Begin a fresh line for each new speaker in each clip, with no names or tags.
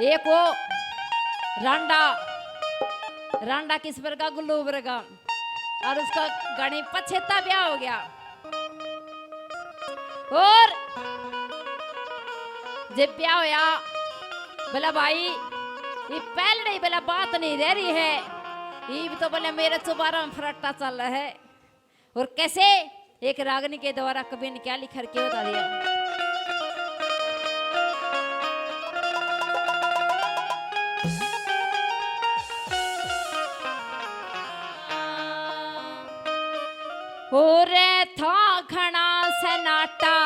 एक वो रांडा रांडा किस वर्गा गुल्लू वर्गा और उसका गणी पछेता ब्याह हो गया। और जब ब्याह होया बोला भाई ये पहले बोला बात नहीं रह रही है, ये तो बोले मेरे चुबारा में फरट्टा चल रहा है। और कैसे एक रागनी के द्वारा कवि ने क्या लिखा के बता दिया। और था घना सन्नाटा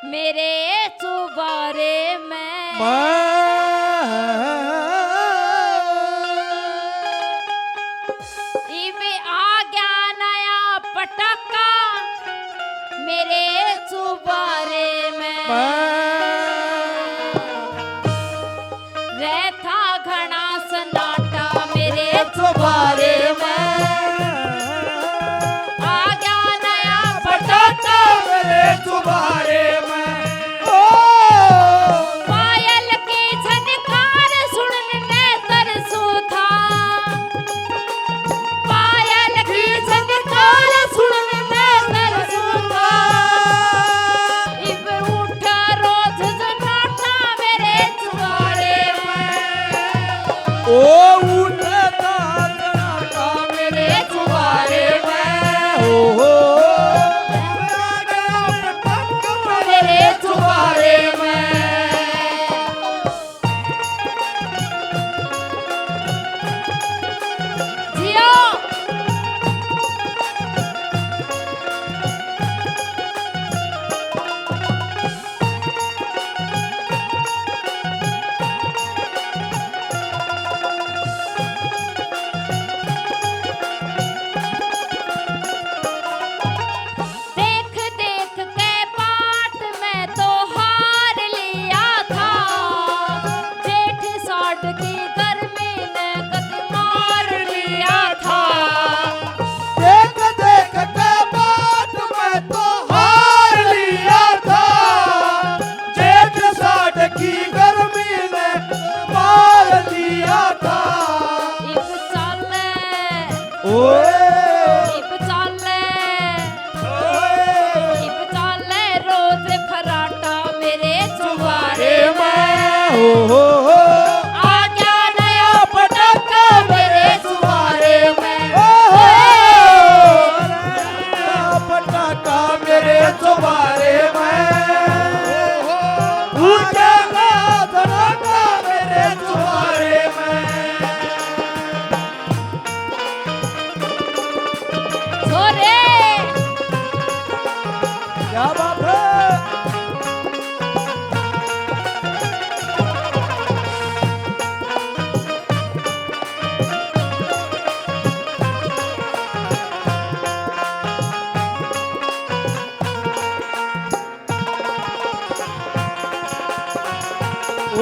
मेरे चुबारे में, इवे आ गया नया पटाखा मेरे चुबारे में। रहता घना सन्नाटा मेरे चुबारे में,
तुम्हारे में
पायल की झनकार सुनने तरसू था, पायल की झनकार सुनने तरसू था। इब उठा रोज जनाटा मेरे चुबारे में,
ओ उठता जनाटा मेरे चुबारे में। ओ चुबारे में
जियो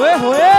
ओए होए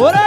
ओरे